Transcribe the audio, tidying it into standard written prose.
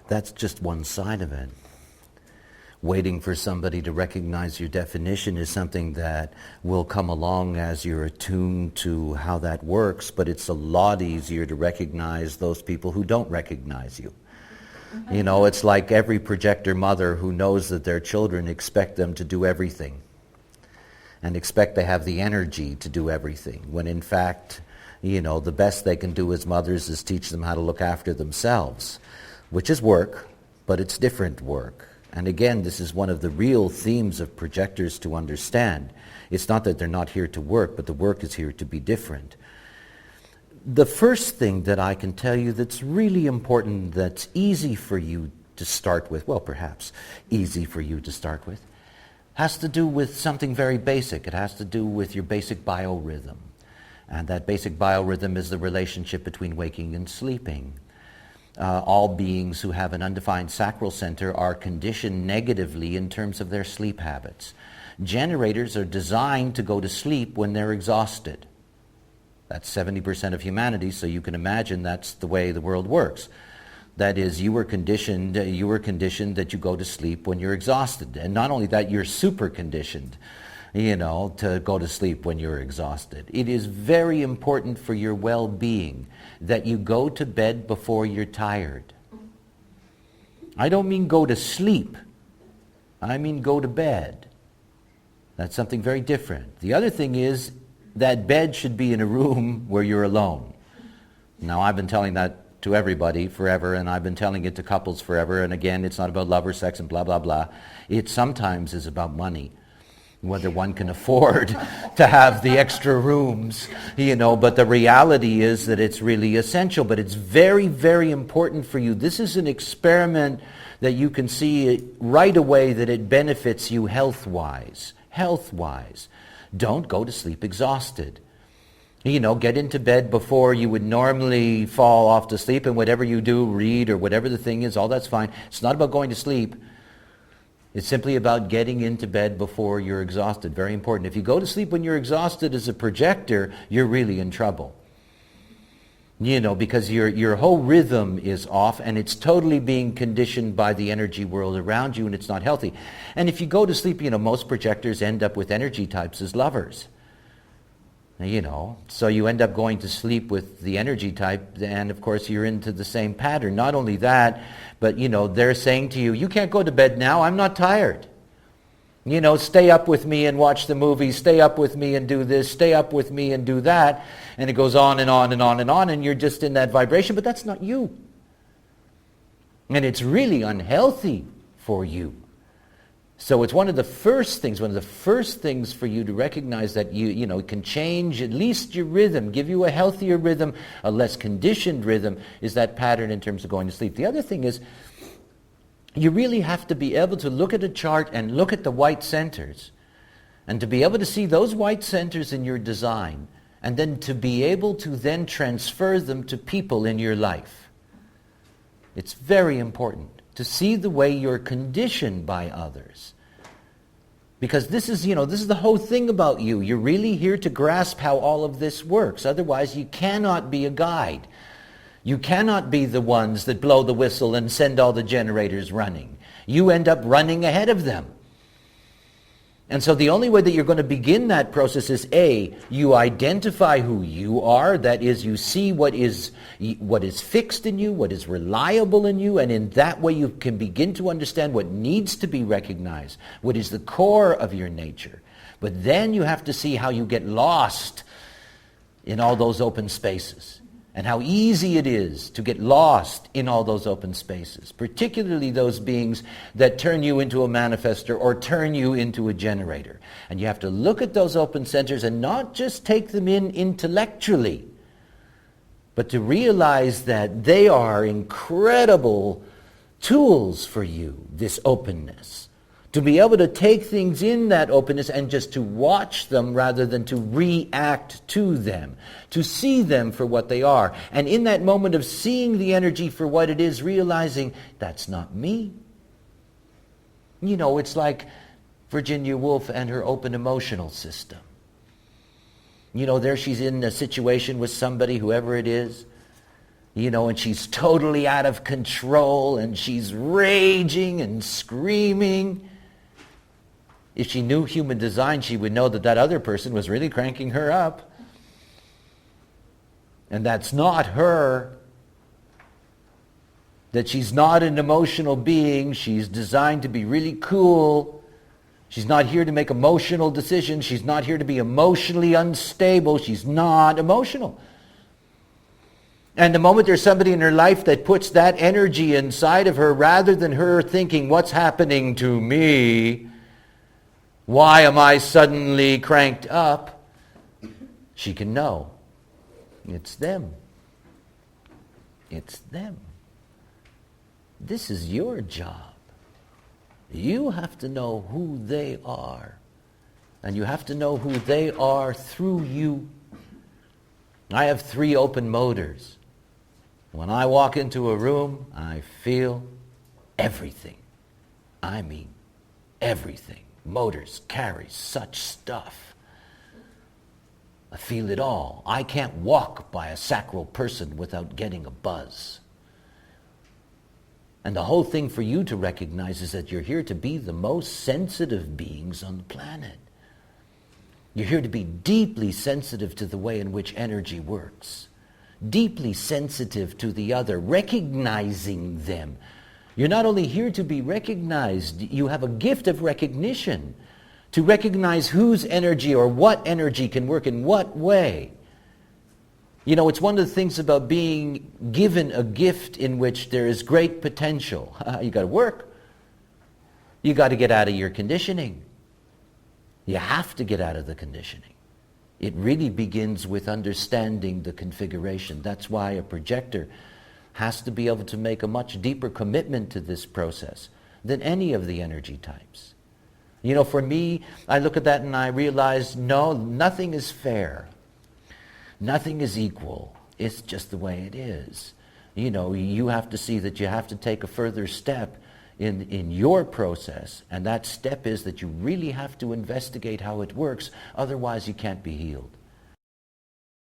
That's just one side of it. Waiting for somebody to recognize your definition is something that will come along as you're attuned to how that works, but it's a lot easier to recognize those people who don't recognize you. You know, it's like every projector mother who knows that their children expect them to do everything and expect they have the energy to do everything, when in fact, you know, the best they can do as mothers is teach them how to look after themselves, which is work, but it's different work. And again, this is one of the real themes of projectors to understand. It's not that they're not here to work, but the work is here to be different. The first thing that I can tell you that's really important, that's easy for you to start with, well, perhaps easy for you to start with, has to do with something very basic. It has to do with your basic biorhythm. And that basic biorhythm is the relationship between waking and sleeping. All beings who have an undefined sacral center are conditioned negatively in terms of their sleep habits. Generators are designed to go to sleep when they're exhausted. That's 70% of humanity, so you can imagine that's the way the world works. That is, you were conditioned that you go to sleep when you're exhausted. And not only that, you're super conditioned, you know, to go to sleep when you're exhausted. It is very important for your well-being that you go to bed before you're tired. I don't mean go to sleep. I mean go to bed. That's something very different. The other thing is that bed should be in a room where you're alone. Now, I've been telling that to everybody forever, and I've been telling it to couples forever, and again, it's not about love or sex and blah, blah, blah. It sometimes is about money, whether one can afford to have the extra rooms, you know, but the reality is that it's really essential, but it's very, very important for you. This is an experiment that you can see right away that it benefits you health-wise. Health-wise. Don't go to sleep exhausted. You know, get into bed before you would normally fall off to sleep, and whatever you do, read or whatever the thing is, all that's fine. It's not about going to sleep. It's simply about getting into bed before you're exhausted. Very important. If you go to sleep when you're exhausted as a projector, you're really in trouble. You know, because your whole rhythm is off, and it's totally being conditioned by the energy world around you, and it's not healthy. And if you go to sleep, you know, most projectors end up with energy types as lovers. You know, so you end up going to sleep with the energy type, and of course you're into the same pattern. Not only that, but you know, they're saying to you, you can't go to bed now, I'm not tired. You know, stay up with me and watch the movie, stay up with me and do this, stay up with me and do that. And it goes on and on and on and on, and you're just in that vibration, but that's not you. And it's really unhealthy for you. So it's one of the first things for you to recognize that you know, it can change at least your rhythm, give you a healthier rhythm, a less conditioned rhythm, is that pattern in terms of going to sleep. The other thing is, you really have to be able to look at a chart and look at the white centers, and to be able to see those white centers in your design, and then to be able to then transfer them to people in your life. It's very important to see the way you're conditioned by others. Because this is the whole thing about you. You're really here to grasp how all of this works. Otherwise, you cannot be a guide. You cannot be the ones that blow the whistle and send all the generators running. You end up running ahead of them. And so the only way that you're going to begin that process is A, you identify who you are. That is, you see what is fixed in you, what is reliable in you, and in that way you can begin to understand what needs to be recognized, what is the core of your nature. But then you have to see how you get lost in all those open spaces, and how easy it is to get lost in all those open spaces, particularly those beings that turn you into a manifestor or turn you into a generator. And you have to look at those open centers and not just take them in intellectually, but to realize that they are incredible tools for you, this openness. To be able to take things in that openness and just to watch them rather than to react to them. To see them for what they are. And in that moment of seeing the energy for what it is, realizing, that's not me. You know, it's like Virginia Woolf and her open emotional system. You know, there she's in a situation with somebody, whoever it is, And she's totally out of control, and she's raging and screaming. If she knew human design, she would know that other person was really cranking her up. And that's not her. That she's not an emotional being. She's designed to be really cool. She's not here to make emotional decisions. She's not here to be emotionally unstable. She's not emotional. And the moment there's somebody in her life that puts that energy inside of her, rather than her thinking, what's happening to me? Why am I suddenly cranked up? She can know. It's them. It's them. This is your job. You have to know who they are. And you have to know who they are through you. I have 3 open motors. When I walk into a room, I feel everything. I mean everything. Motors carry such stuff. I feel it all. I can't walk by a sacral person without getting a buzz. And the whole thing for you to recognize is that you're here to be the most sensitive beings on the planet. You're here to be deeply sensitive to the way in which energy works. Deeply sensitive to the other, recognizing them. You're not only here to be recognized, you have a gift of recognition. To recognize whose energy or what energy can work in what way. It's one of the things about being given a gift in which there is great potential. You got to work. You got to get out of your conditioning. You have to get out of the conditioning. It really begins with understanding the configuration. That's why a projector has to be able to make a much deeper commitment to this process than any of the energy types. For me, I look at that and I realize, no, nothing is fair. Nothing is equal. It's just the way it is. You have to see that you have to take a further step in your process, and that step is that you really have to investigate how it works, otherwise you can't be healed.